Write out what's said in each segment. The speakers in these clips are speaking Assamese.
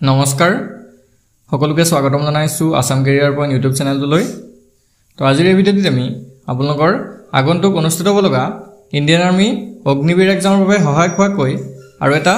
নমস্কাৰ সকলোকে স্বাগতম জনাইছো আসাম কেৰিয়াৰ পইণ্ট ইউটিউব চেনেলটোলৈ তো আজিৰ এই ভিডিঅ'টিত আমি আপোনালোকৰ আগন্তুক অনুষ্ঠিত হ'ব লগা ইণ্ডিয়ান আৰ্মি অগ্নিবীৰ এক্সামৰ বাবে সহায়ক হোৱাকৈ আৰু এটা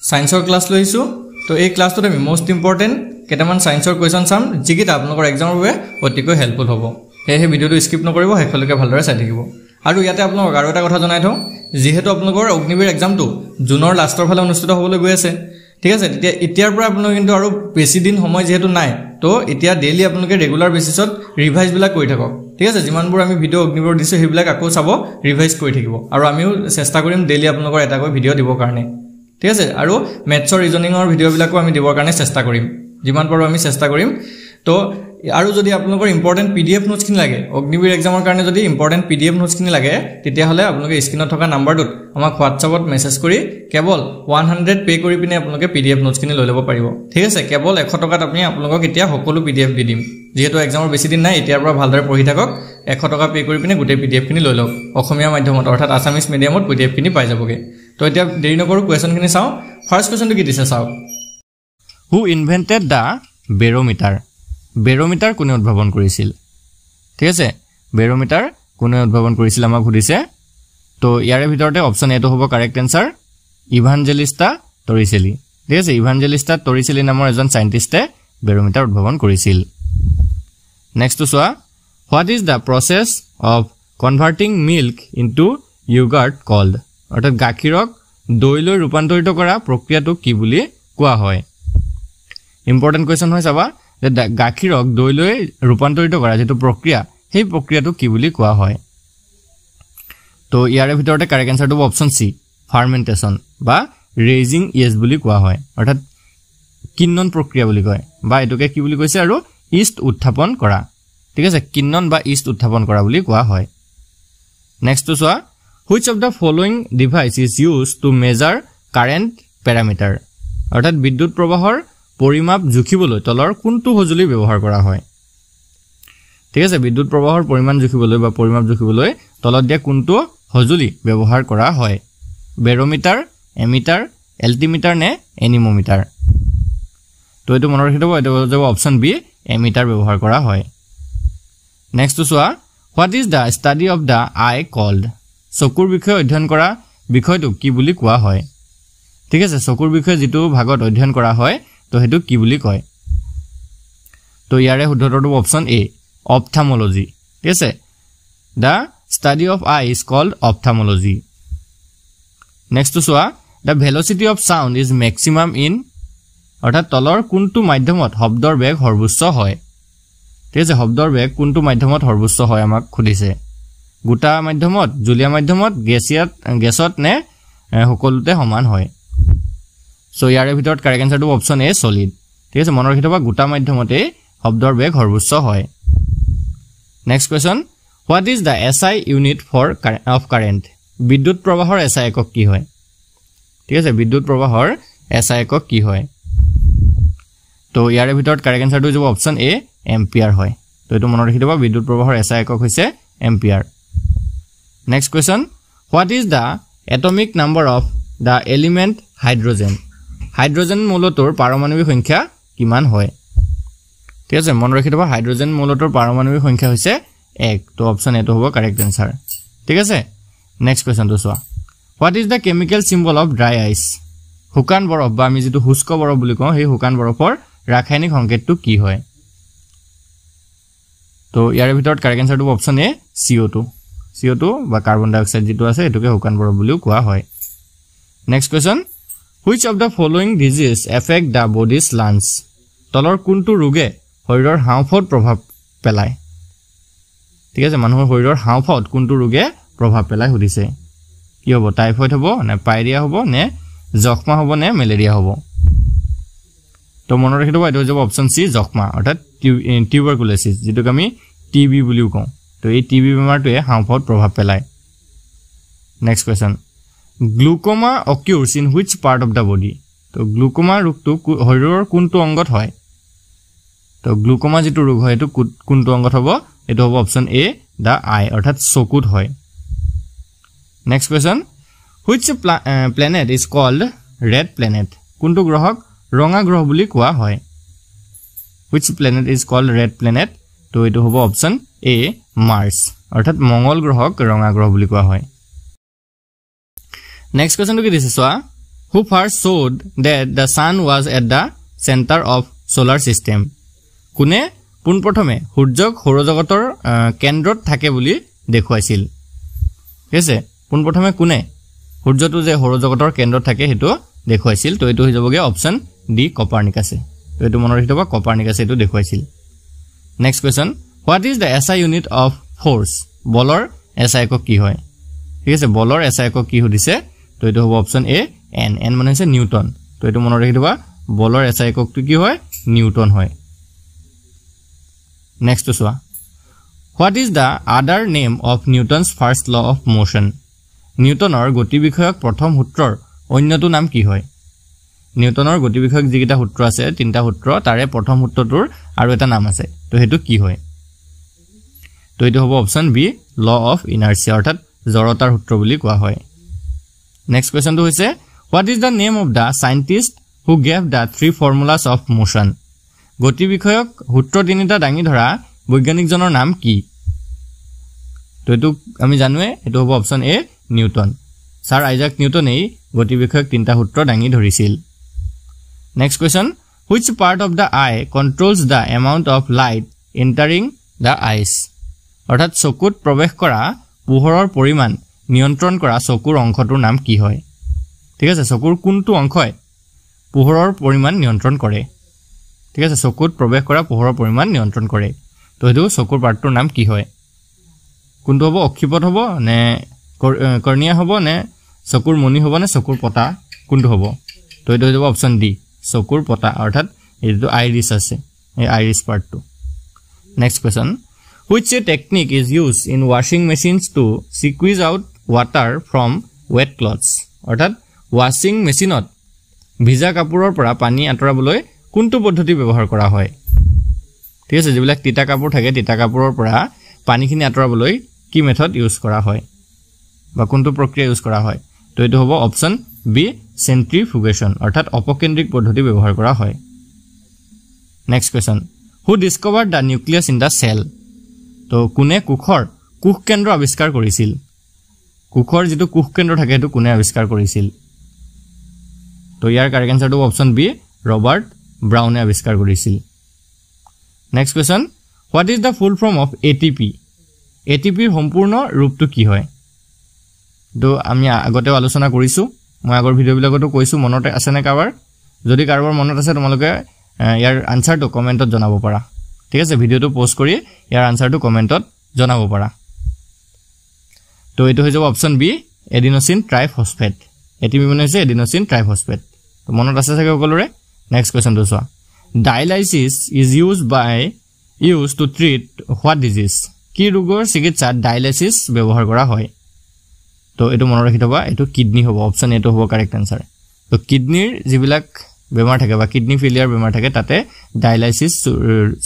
সায়েন্সৰ ক্লাছ লৈছো তো এই ক্লাছটোত আমি মোষ্ট ইম্পৰ্টেন্ট কেইটামান সায়েন্সৰ কোৱেশ্চন চাম যিকিটা আপোনালোকৰ এক্সামৰ বাবে অতিকৈ হেল্পফুল হ'ব এই ভিডিঅ'টো স্কিপ নকৰিব হেকলৈকে ভালদৰে চাই থাকিব আৰু ইয়াতে আপোনালোকক আৰু এটা কথা জনাই থওঁ যেহেতু আপোনালোকৰ অগ্নিবীৰ এক্সামটো জুনৰ লাষ্টৰ ফালে অনুষ্ঠিত হ'বলৈ গৈ আছে ঠিক আছে তেতিয়া এতিয়াৰ পৰা আপোনালোক কিন্তু আৰু বেছি দিন সময় যেহেতু নাই তো এতিয়া ডেইলি আপোনালোকে ৰেগুলাৰ বেসিছত ৰিভাইজ বিলাক কৰি থাকক ঠিক আছে যিমানবোৰ আমি ভিডিঅ অগ্নিবীৰ দিছো সেইবিলাক আকৌ চাব ৰিভাইজ কৰি থাকিব আৰু আমিও চেষ্টা কৰিম ডেইলি আপোনালোকৰ এটাকৈ ভিডিঅ দিবৰ কাৰণে ঠিক আছে আৰু মেথছৰ ৰিজনিংৰ ভিডিঅ বিলাকো আমি দিবৰ কাৰণে চেষ্টা কৰিম যিমান পাৰো আমি চেষ্টা কৰিম তো আৰু যদি আপোনালোকৰ ইম্পৰ্টেন্ট পিডিএফ নোটছ খিনি লাগে অগ্নিবীৰ এক্সামৰ কাৰণে যদি ইম্পৰ্টেন্ট পিডিএফ নোটছ খিনি লাগে তেতিয়া হলে আপোনালোকে স্ক্ৰিনত থকা নাম্বাৰটোত আমাক হোৱাটছআপত মেছেজ কৰি কেৱল 100 পে কৰি পিনে আপোনালোকে পিডিএফ নোটছ খিনি লৈ ল'ব পাৰিব ঠিক আছে কেৱল 100 টকাত আপুনি আপোনালোকক এতিয়া সকলো পিডিএফ দি দিম যেহেতু এক্সামৰ বেছি দিন নাই এতিয়াৰ পৰা ভালদৰে পঢ়ি থাকক 100 টকা পে কৰি পিনে গোটেই পিডিএফ খিনি লৈ লওক অসমীয়া মাধ্যমত অৰ্থাৎ আসামিজ মিডিয়ামত পিডিএফ খিনি পাই যাবগে তো এতিয়া দেৰি নকৰো কোৱেশ্চন খিনি চাও ফাৰ্স্ট কোৱেশ্চনটো কি দিছে চাওক who invented the barometer barometer কোনে উদ্ভাৱন কৰিছিল ঠিক আছে বেৰোমিটাৰ কোনে উদ্ভাৱন কৰিছিল আমাক সুধিছে তো ইয়াৰে ভিতৰতে অপচন এ টো হ'ব কাৰেক্ট আনসাৰ ইভানজেলিস্টা টৰিসেলি ঠিক আছে ইভানজেলিস্টা টৰিসেলি নামৰ এজন সায়েন্টিস্টে বেৰোমিটাৰ উদ্ভাৱন কৰিছিল নেক্সট টু সোৱা what is the process of converting milk into yogurt called অৰ্থাৎ গাখীৰক দৈলৈ ৰূপান্তৰিত কৰা প্ৰক্ৰিয়াটো কি বুলি কোৱা হয় ইম্পৰ্টেন্ট কোৱেশ্চন হয় চাবা গাখীৰক দৈলৈ ৰূপান্তৰিত কৰা যেটো প্ৰক্ৰিয়া সেই প্ৰক্ৰিয়াটো কি বুলি কোৱা হয় তো ইয়াৰে ভিতৰতে কাৰেক্ট আনসাৰটো অপচন সি ফাৰ্মেন্টেশন বা ৰেজিং ইজ বুলি কোৱা হয় অৰ্থাৎ কিন্নন প্ৰক্ৰিয়া বুলি কয় বা এটোকে কি বুলি কৈছে আৰু ইষ্ট উত্থাপন কৰা ঠিক আছে কিন্নন বা ইষ্ট উত্থাপন কৰা বুলি কোৱা হয় নেক্সট টু সোৱা which of the following device is used to measure current parameter অৰ্থাৎ বিদ্যুৎ প্ৰবাহৰ পৰিমাপ জুখিবলৈ তলৰ কোনটো সঁজুলি ব্যৱহাৰ কৰা হয় ঠিক আছে বিদ্যুৎ প্ৰবাহৰ পৰিমাণ জুখিবলৈ বা পৰিমাপ জুখিবলৈ তলত দিয়া কোনটো সঁজুলি ব্যৱহাৰ কৰা হয় বেৰোমিটাৰ এমিটাৰ এল্টিমিটাৰ নে এনিমোমিটাৰ তো এটো মনত ৰাখিব এটো যাব অপচন বি এমিটাৰ ব্যৱহাৰ কৰা হয় নেক্সট টু সোৱা what is the study of the eye called চকুৰ বিষয়ে অধ্যয়ন কৰা বিষয়টো কি বুলি কোৱা হয় ঠিক আছে চকুৰ বিষয়ে যেটো ভাগত অধ্যয়ন কৰা হয় তো হেতু কি বুলি কয় তো ইয়াৰে শুদ্ধটো অপচন এ অপথামোলজি ঠিক আছে the study of eye is called ophthalmology next টু সোৱা the velocity of sound is maximum in অৰ্থাৎ তলৰ কোনটো মাধ্যমত শব্দৰ বেগ সৰ্বোচ্চ হয় ঠিক আছে শব্দৰ বেগ কোনটো মাধ্যমত সৰ্বোচ্চ হয় আমাক খুদিছে গোটা মাধ্যমত জুলীয়া মাধ্যমত গেছত নে সকলোতে সমান হয় সো ইয়াৰে ভিতৰত কাৰেক্ট আনসাৰটো অপচন এ সলিড ঠিক আছে মনৰ ৰাখিবা গোটা মাধ্যমতে শব্দৰ বেগ সৰ্বোচ্চ হয় next question what is the SI unit for of current বিদ্যুৎ প্ৰবাহৰ এসআই একক কি হয় ঠিক আছে বিদ্যুৎ প্ৰবাহৰ এসআই একক কি হয় তো ইয়াৰে ভিতৰত কাৰেক্ট আনসাৰটো যাব অপচন এ এম্পিয়াৰ হয় তো এটো মনৰ ৰাখিবা বিদ্যুৎ প্ৰবাহৰ এসআই একক হৈছে ampere next question what is the atomic number of the element hydrogen hydrogen মৌলটোৰ পাৰমাণবিক সংখ্যা কিমান হয় ঠিক আছে মন ৰাখি থবা হাইড্ৰোজেন মৌলটোৰ পাৰমাণবিক সংখ্যা হৈছে 1 তো অপচন এটো হ'ব কাৰেক্ট আনসাৰ ঠিক আছে নেক্সট কোৱেশ্চন তো সোৱা what is the chemical symbol of dry ice হুকান বৰফ বা আমি যেটো হুস্ক বৰফ বুলি কওঁ সেই হুকান বৰফৰ ৰাসায়নিক সংকেতটো কি হয় তো ইয়াৰ ভিতৰত কাৰেক্ট আনসাৰটো অপচন এ CO2 বা কাৰ্বন ডাই অক্সাইড যেটো আছে এটোকে হুকান বৰফ বুলিও কোৱা হয় next question which of the following disease affect the body's lungs তলৰ কোনটো ৰোগে শৰীৰৰ হাঁওফাঁওত প্ৰভাৱ পেলায় ঠিক আছে মানুহৰ শৰীৰৰ হাঁওফাঁওত কোনটো ৰোগে প্ৰভাৱ পেলায় সুধিছে কি হ'ব টাইফয়েড হ'ব নে পাইৰিয়া হ'ব নে যক্ষ্মা হ'ব নে মেলেৰিয়া হ'ব তো মনত ৰাখিব এটো যাব অপচন সি যক্ষ্মা অৰ্থাৎ টিউবাৰকুলোছিছ যেটোক আমি টিবি বুলিও কওঁ তো এই টিবি বেমাৰটোৱে হাঁওফাঁওত প্ৰভাৱ পেলায় next question glaucoma occurs in which part of the body তো গ্লুকোমা ৰোগটো শৰীৰৰ কোনটো অংগত হয় তো গ্লুকোমা যেটো ৰোগ হয় এটো কোনটো অংগত হ'ব এটো হ'ব অপচন এ দা আই অৰ্থাৎ চকুত হয় next question which planet is called red planet কোনটো গ্ৰহক ৰঙা গ্ৰহ বুলি কোৱা হয় which planet is called red planet তো এটো হ'ব অপচন এ মার্স অর্থাৎ মঙ্গল গ্ৰহক ৰঙা গ্ৰহ বুলি কোৱা হয় নেক্সট কোৱেশ্চন কি দিছে সোৱা who first showed that the sun was at the center of solar system কোনে পুন প্ৰথমে সূৰ্যক সৌৰজগতৰ কেন্দ্ৰত থাকে বুলি দেখুৱাইছিল কেছে পুন প্ৰথমে কোনে সূৰ্যটো যে সৌৰজগতৰ কেন্দ্ৰত থাকে হেতু দেখুৱাইছিল তো এটো হৈ যাবগে অপচন ডি কপাৰ্নিকাছে তো এটো মনৰ হিতবা কপাৰ্নিকাছে এটো দেখুৱাইছিল next question what is the SI unit of force বলৰ SI একক কি হয় ঠিক আছে বলৰ SI একক কি হদিছে তো এটো হ'ব অপচন এ n মানে হৈছে নিউটন তো এটো মনৰ ৰাখিবা বলৰ SI এককটো কি হয় নিউটন হয় next সোৱা what is the other name of Newton's first law of motion নিউটনৰ গতি বিষয়ক প্ৰথম সূত্ৰৰ অন্যটো নাম কি হয় নিউটনৰ গতি বিষয়ক যিকিটা সূত্ৰ আছে তিনটা সূত্ৰ তাৰে প্ৰথম সূত্ৰটোৰ আৰু এটা নাম আছে তো হেতু কি হয় তো এটো হ'ব option B law of inertia অৰ্থাৎ জড়তাৰ সূত্ৰ বুলি কোৱা হয় নেক্সট কোৱেশ্চনটো হৈছে what is the name of the scientist who gave the three formulas of motion গতি বিষয়ক সূত্ৰ তিনিটা দাঙি ধৰা বৈজ্ঞানিকজনৰ নাম কি তো এটো আমি জানোৱে এটো হ'ব অপচন এ নিউটন স্যাৰ আইজাক নিউটন এই গতি বিষয়ক তিনটা সূত্ৰ দাঙি ধৰিছিল next question which part of the eye controls the amount of light entering the eyes অৰ্থাৎ চকুত প্ৰৱেশ কৰা পোহৰৰ পৰিমাণ নিয়ন্ত্ৰণ কৰা চকুৰ অংশটোৰ নাম কি হয় ঠিক আছে চকুৰ কোনটো অংশই পোহৰৰ পৰিমাণ নিয়ন্ত্ৰণ কৰে ঠিক আছে চকুত প্ৰৱেশ কৰা পোহৰৰ পৰিমাণ নিয়ন্ত্ৰণ কৰে তো হেতু চকুৰ পাৰ্টটোৰ নাম কি হয় কোনটো হ'ব অক্ষিপট হ'ব নে কৰ্ণিয়া হ'ব নে চকুৰ মনি হ'ব নে চকুৰ পতা কোনটো হ'ব তো এটো হ'ব অপচন ডি চকুৰ পতা অৰ্থাৎ এটো আইৰিস আছে এই আইৰিস পাৰ্টটো next question which technique is used in washing machines to squeeze out water from wet clothes অৰ্থাৎ washing মেচিনত ভিজা কাপোৰৰ পৰা পানী আঁতৰাবলৈ কোনটো পদ্ধতি ব্যৱহাৰ কৰা হয় ঠিক আছে যিবিলাক তিতা কাপোৰ থাকে তিতা কাপোৰৰ পৰা পানীখিনি আঁতৰাবলৈ কি মেথড ইউজ কৰা হয় বা কোনটো প্ৰক্ৰিয়া ইউজ কৰা হয় তো এটো হ'ব অপচন বি সেন্ট্ৰিফুগেশন অৰ্থাৎ অপকেন্দ্ৰিক পদ্ধতি ব্যৱহাৰ কৰা হয় next question who discovered the nucleus in the cell তো কোনে কোষৰ কোষ কেন্দ্ৰ আৱিষ্কাৰ কৰিছিল কোষৰ যেটো কোষ কেন্দ্ৰ থাকে হেতু কোনে আৱিষ্কাৰ কৰিছিল তো ইয়াৰ কাৰেক্ট আনসাৰটো অপচন বি ৰবাৰ্ট ব্ৰাউনে আৱিষ্কাৰ কৰিছিল next question what is the full form of ATP ATP ৰ সম্পূৰ্ণ ৰূপটো কি হয় তো আমি আগতে আলোচনা কৰিছো মই আগৰ ভিডিও বিলাকতো কৈছো মনতে আছে নে কাবাৰ যদি কাৰোবাৰ মনত আছে তোমালোকে ইয়াৰ আনসাৰটো কমেন্টত জনাব পাৰা ঠিক আছে ভিডিওটো পোষ্ট কৰি ইয়াৰ আনসাৰটো কমেন্টত জনাব পাৰা তো এটো হৈ যাব অপচন বি এডিনোসিন ট্ৰাইফসফেট এটিপি মানে হৈছে এডিনোসিন ট্ৰাইফসফেট তো মনত আছে চাগে সকলোৰে নেক্সট কোৱেশ্চনটো চোৱা dialysis is used to treat what disease কি ৰোগৰ চিকিৎসাত ডায়ালাইসিস ব্যৱহাৰ কৰা হয় তো এটো মনত ৰাখিবা এটো কিডনি হ'ব অপচন এটো হ'ব কাৰেক্ট আনসাৰ তো কিডনিৰ যিবিলাক বেমাৰ থাকে বা কিডনি ফেলিয়াৰ বেমাৰ থাকে তাতে ডায়ালাইসিস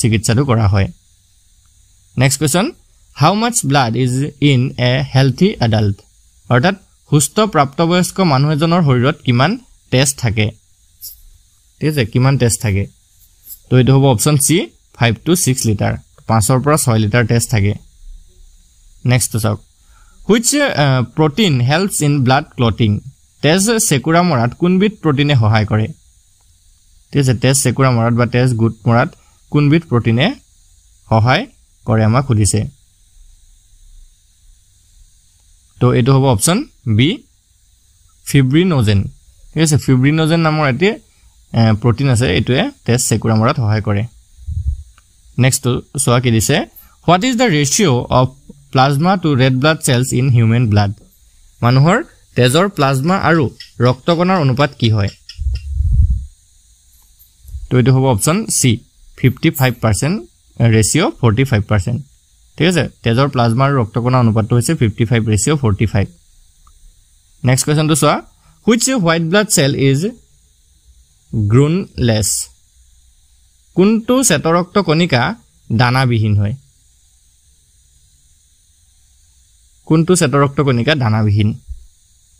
চিকিৎসাটো কৰা হয় next question how much blood is in a healthy adult অৰ্থাৎ সুস্থ প্ৰাপ্তবয়স্ক মানুহ এজনৰ শৰীৰত কিমান তেজ থাকে ঠিক আছে কিমান তেজ থাকে তো এটো হ'ব অপচন সি 5 to 6 লিটাৰ 5 ৰ পৰা 6 লিটাৰ তেজ থাকে নেক্সট চাওক which protein helps in blood clotting তেজ সেকুৰা মৰাত কোনবিধ প্ৰটিনে সহায় কৰে ঠিক আছে তেজ সেকুৰা মৰাত বা তেজ গুট মৰাত কোনবিধ প্ৰটিনে সহায় কৰে আমাক খুদিছে তো এটো হ'ব অপচন বি ফিব্ৰিনোজেন ঠিক আছে ফিব্ৰিনোজেন নামৰ এটি প্ৰটিন আছে এটোৱে তেজ সেকুৰা মৰাত সহায় কৰে নেক্সট সোৱা কি দিছে what is the ratio of plasma to red blood cells in human blood মানুহৰ তেজৰ প্লাজমা আৰু ৰক্তকণাৰ অনুপাত কি হয় তো এটো হ'ব অপচন সি 55% ৰেশিও 45% ঠিক আছে তেজৰ প্লাজমা আৰু ৰক্তকণাৰ অনুপাতটো হৈছে 55 ৰেশিও 45 next কোৱেশ্চনটো সোৱা which white blood cell is groundless কোনটো শ্বেতৰক্ত কণিকা দানাবিহীন হয় কোনটো শ্বেতৰক্ত কণিকা দানাবিহীন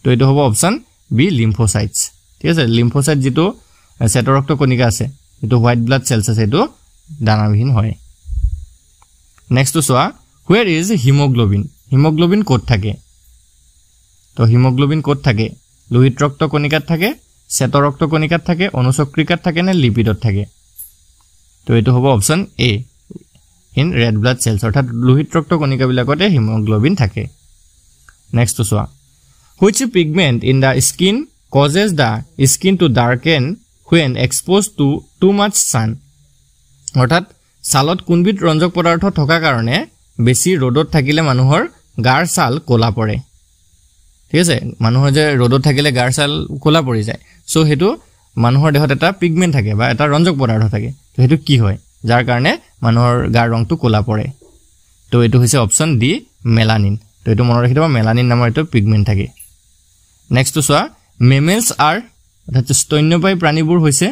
তো এটো হ'ব অপচন বি লিম্ফোসাইটস ঠিক আছে লিম্ফোসাইট যেটো শ্বেতৰক্ত কণিকা আছে এটো হোৱাইট ব্লাড সেলস আছে এটো দানাবিহীন হয় নেক্সট টু সোয়া where is hemoglobin hemoglobin ক'ত থাকে তো hemoglobin ক'ত থাকে লোহিত ৰক্ত কণিকাত থাকে শ্বেতৰক্ত কণিকাত থাকে অনুচক্ৰিকাত থাকে নে লিপিডত থাকে তো এটো হ'ব option A in red blood cells অৰ্থাৎ লোহিত ৰক্ত কণিকা বিলাকতে hemoglobin থাকে next to soya which pigment in the skin causes the skin to darken when exposed to too much sun অৰ্থাৎ সালত কোনবিধ ৰঞ্জক পদাৰ্থ থকা কাৰণে বেছি ৰ'দত থাকিলে মানুহৰ গাৰ ছাল কোলা পৰে ঠিক আছে মানুহৰ যে ৰ'দত থাকিলে গাৰ ছাল কোলা পৰি যায় সো হেতু মানুহৰ দেহত এটা পিগমেন্ট থাকে বা এটা ৰঞ্জক পদাৰ্থ থাকে তো হেতু কি হয় যাৰ কাৰণে মানুহৰ গাৰ ৰংটো কোলা পৰে তো এটো হৈছে অপচন ডি মেলানিন তো এটো মনত ৰাখিবা মেলানিন নামৰ এটো পিগমেন্ট থাকে নেক্সট টু সোয়া মেমেলস আৰ অৰ্থাৎ স্তন্যপায়ী প্ৰাণীবোৰ হৈছে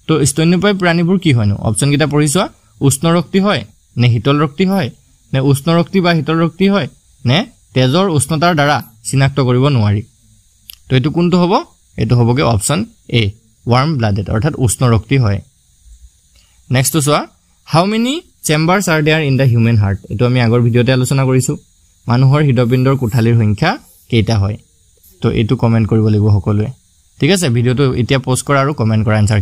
তো স্তন্যপায়ী প্ৰাণীবোৰ কি হয়নো অপচন কিটা পঢ়িছোৱা উষ্ণ ৰক্তি হয় নে শীতল ৰক্তি হয় নে উষ্ণ ৰক্তি বা শীতল ৰক্তি হয় নে তেজৰ উষ্ণতাৰ দ্বাৰা চিনাক্ত কৰিব নোৱাৰি তো এটো কোনটো হ'ব এটো হ'বগে অপচন এ ওয়ার্ম ব্লাডেড অৰ্থাৎ উষ্ণ ৰক্তি হয় নেক্সট টু সোয়া how many chambers are there in the human heart এটো আমি আগৰ ভিডিওতে আলোচনা কৰিছো মানুহৰ হৃদপিণ্ডৰ কোঠালীৰ সংখ্যা কেইটা হয় তো এটো কমেন্ট কৰিব লাগিব সকলোৱে ঠিক আছে ভিডিওটো এতিয়া পোষ্ট কৰা আৰু কমেন্ট কৰা আনসাৰ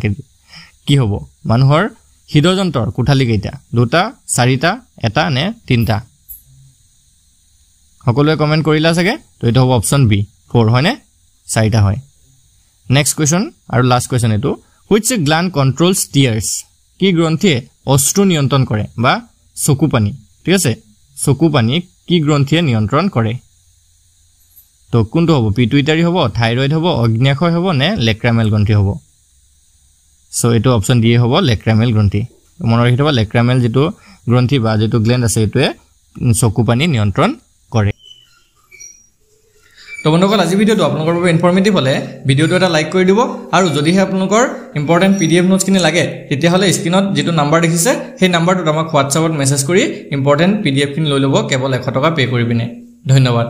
কি হ'ব মানুহৰ হৃদযন্ত্ৰৰ কোঠালী কেইটা দুটা চাৰিটা এটা নে তিনটা সকলোৱে কমেন্ট কৰিলা চাগে তো এটো হ'ব অপচন বি 4 হয় নে চাৰিটা হয় নেক্সট কোৱেশ্চন আৰু লাষ্ট কোৱেশ্চন এটো which gland controls tears কি গ্ৰন্থিয়ে অশ্ৰু নিয়ন্ত্ৰণ কৰে বা চকু পানী ঠিক আছে চকু পানী কি গ্ৰন্থিয়ে নিয়ন্ত্ৰণ কৰে তো কোনটো হ'ব পিটুইটাৰি হ'ব থাইৰয়েড হ'ব অগ্ন্যাশয় হ'ব নে লেক্ৰামেল গ্ৰন্থি হ'ব সো এটো অপচন ডি হ'ব লেক্ৰামেল গ্ৰন্থি মনত ৰাখিবা লেক্ৰামেল যেটো গ্ৰন্থি বা যেটো গ্ল্যান্ড আছে এটোৱে চকু পানী নিয়ন্ত্ৰণ কৰে তো বন্ধুসকল আজি ভিডিওটো আপোনালোকৰ বাবে ইনফৰমেটিভ হলে ভিডিওটো এটা লাইক কৰি দিব আৰু যদিহে আপোনালোকৰ ইম্পৰ্টেন্ট পিডিএফ নোটছ কিনে লাগে তেতিয়া হলে স্ক্ৰিনত যেটো নাম্বাৰ দেখিছে সেই নাম্বাৰটোত আমাক WhatsAppত মেছেজ কৰি ইম্পৰ্টেন্ট পিডিএফ কিনি লৈ লব কেৱল 100 টকা পে কৰি পিনে ধন্যবাদ